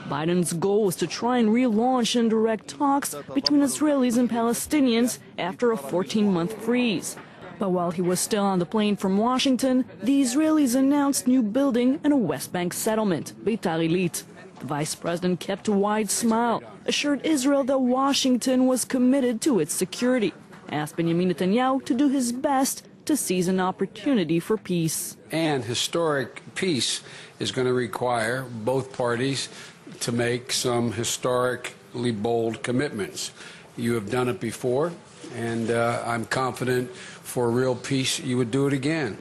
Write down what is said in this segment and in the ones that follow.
Biden's goal was to try and relaunch indirect talks between Israelis and Palestinians after a 14-month freeze. But while he was still on the plane from Washington, the Israelis announced new building in a West Bank settlement, Beitar Illit. The vice president kept a wide smile, assured Israel that Washington was committed to its security, asked Benjamin Netanyahu to do his best to seize an opportunity for peace. And historic peace is going to require both parties to make some historically bold commitments. You have done it before, and I'm confident for real peace you would do it again.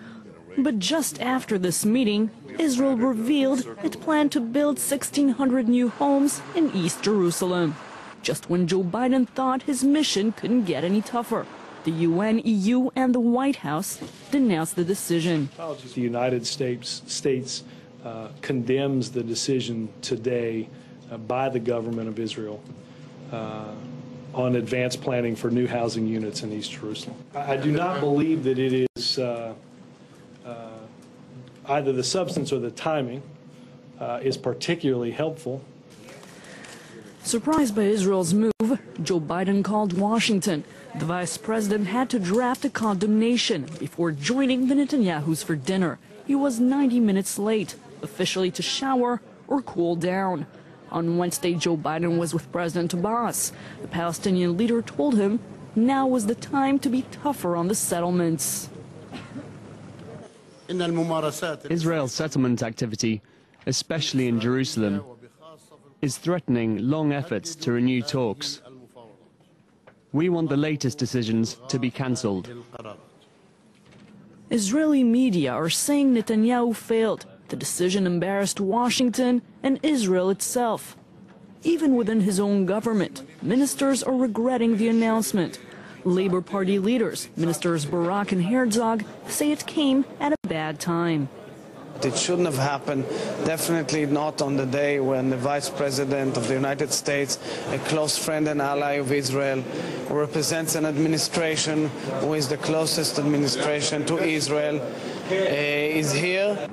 But just after this meeting, Israel revealed it planned to build 1,600 new homes in East Jerusalem, just when Joe Biden thought his mission couldn't get any tougher. The UN, EU, and the White House denounced the decision. The United States condemns the decision today by the government of Israel on advanced planning for new housing units in East Jerusalem. I do not believe that it is either the substance or the timing is particularly helpful. Surprised by Israel's move, Joe Biden called Washington. The vice president had to draft a condemnation before joining the Netanyahus for dinner. He was 90 minutes late, officially to shower or cool down. On Wednesday, Joe Biden was with President Abbas. The Palestinian leader told him now was the time to be tougher on the settlements. Israel's settlement activity, especially in Jerusalem, is threatening long efforts to renew talks. We want the latest decisions to be cancelled. Israeli media are saying Netanyahu failed. The decision embarrassed Washington and Israel itself. Even within his own government, ministers are regretting the announcement. Labour Party leaders, Ministers Barak and Herzog, say it came at a bad time. It shouldn't have happened, definitely not on the day when the Vice President of the United States, a close friend and ally of Israel, who represents an administration who is the closest administration to Israel, is here.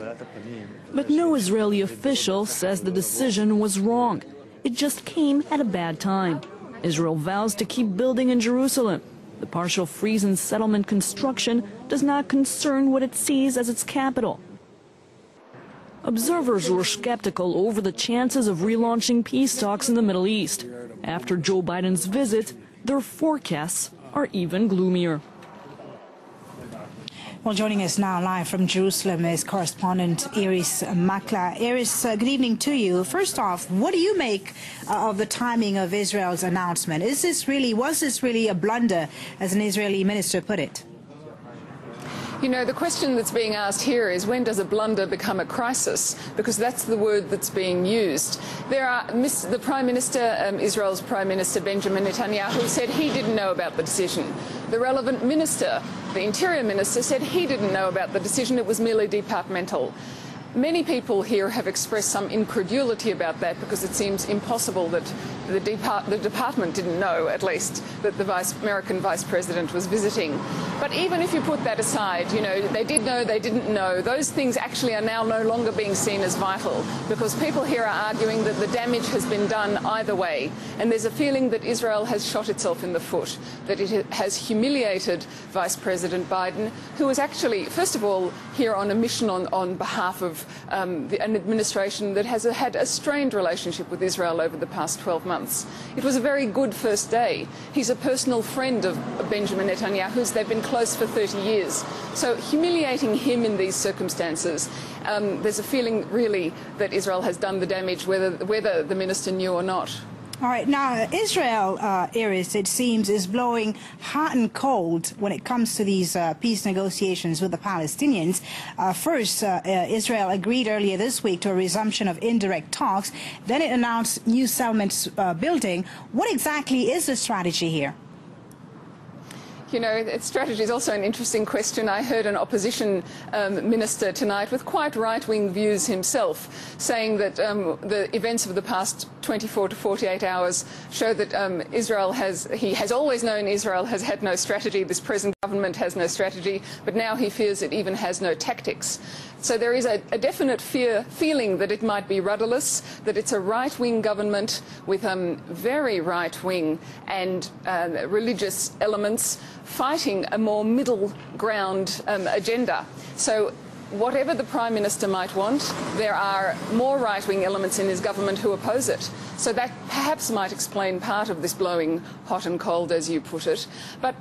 But no Israeli official says the decision was wrong. It just came at a bad time. Israel vows to keep building in Jerusalem. The partial freeze in settlement construction does not concern what it sees as its capital. Observers were skeptical over the chances of relaunching peace talks in the Middle East. After Joe Biden's visit, their forecasts are even gloomier. Well, joining us now live from Jerusalem is correspondent Iris Makla. Iris, good evening to you. First off, what do you make of the timing of Israel's announcement? Was this really a blunder, as an Israeli minister put it? You know, the question that's being asked here is, when does a blunder become a crisis? Because that's the word that's being used. The Prime Minister, Israel's Prime Minister Benjamin Netanyahu, said he didn't know about the decision. The relevant minister, the Interior Minister, said he didn't know about the decision. It was merely departmental. Many people here have expressed some incredulity about that, because it seems impossible that the department didn't know, at least, that the American Vice President was visiting. But even if you put that aside, you know, they did know, they didn't know, those things actually are now no longer being seen as vital, because people here are arguing that the damage has been done either way. And there's a feeling that Israel has shot itself in the foot, that it has humiliated Vice President Biden, who was actually, first of all, here on a mission on behalf of an administration that has had a strained relationship with Israel over the past 12 months. It was a very good first day. He's a personal friend of Benjamin Netanyahu's. They've been close for 30 years. So humiliating him in these circumstances, there's a feeling really that Israel has done the damage, whether the minister knew or not. All right. Now, Israel, Iris, it seems, is blowing hot and cold when it comes to these peace negotiations with the Palestinians. First, Israel agreed earlier this week to a resumption of indirect talks. Then it announced new settlements building. What exactly is the strategy here? You know, strategy is also an interesting question. I heard an opposition minister tonight with quite right-wing views himself, saying that the events of the past 24 to 48 hours show that he has always known Israel has had no strategy. This present government has no strategy, but now he fears it even has no tactics. So there is a definite feeling that it might be rudderless, that it's a right-wing government with very right-wing and religious elements fighting a more middle ground agenda. So whatever the Prime Minister might want, there are more right-wing elements in his government who oppose it. So that perhaps might explain part of this blowing hot and cold, as you put it. But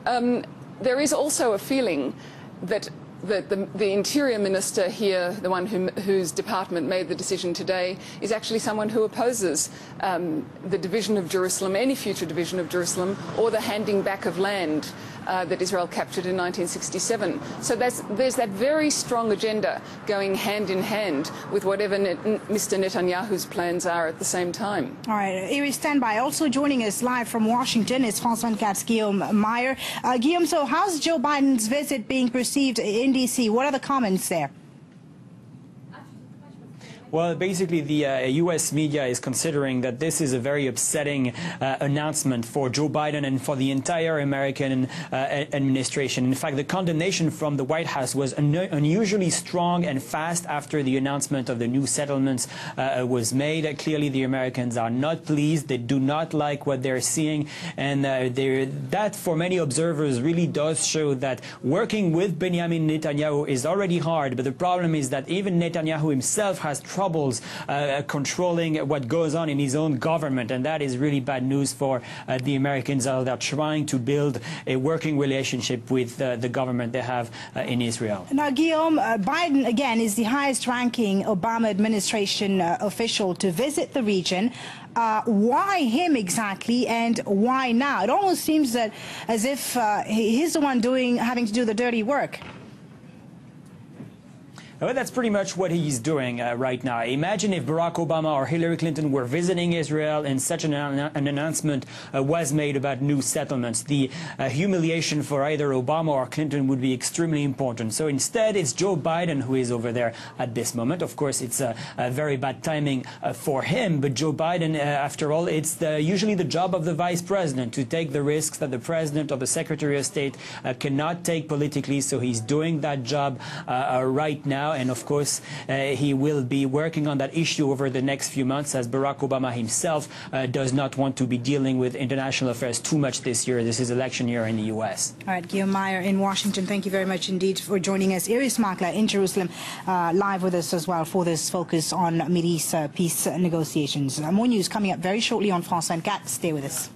there is also a feeling that the Interior Minister here, the one whose department made the decision today, is actually someone who opposes the division of Jerusalem, any future division of Jerusalem, or the handing back of land that Israel captured in 1967. So there's that very strong agenda going hand in hand with whatever Mr. Netanyahu's plans are at the same time. All right, Iris, stand by. Also joining us live from Washington is France 24's Guillaume Meyer. Guillaume, so how's Joe Biden's visit being perceived in D.C.? What are the comments there? Well, basically, the U.S. media is considering that this is a very upsetting announcement for Joe Biden and for the entire American administration. In fact, the condemnation from the White House was unusually strong and fast after the announcement of the new settlements was made. Clearly, the Americans are not pleased. They do not like what they're seeing. And that, for many observers, really does show that working with Benjamin Netanyahu is already hard. But the problem is that even Netanyahu himself has troubles controlling what goes on in his own government, and that is really bad news for the Americans that are trying to build a working relationship with the government they have in Israel. Now, Guillaume, Biden, again, is the highest-ranking Obama administration official to visit the region. Why him exactly, and why now? It almost seems that as if he's the one having to do the dirty work. Well, that's pretty much what he's doing right now. Imagine if Barack Obama or Hillary Clinton were visiting Israel and such an announcement was made about new settlements. The humiliation for either Obama or Clinton would be extremely important. So instead, it's Joe Biden who is over there at this moment. Of course, it's a very bad timing for him. But Joe Biden, after all, it's usually the job of the vice president to take the risks that the president or the secretary of state cannot take politically. So he's doing that job right now. And of course, he will be working on that issue over the next few months, as Barack Obama himself does not want to be dealing with international affairs too much this year. This is election year in the U.S. All right, Guillaume Meyer in Washington, thank you very much indeed for joining us. Iris Makla in Jerusalem, live with us as well for this focus on Mideast peace negotiations. More news coming up very shortly on France 24. Stay with us.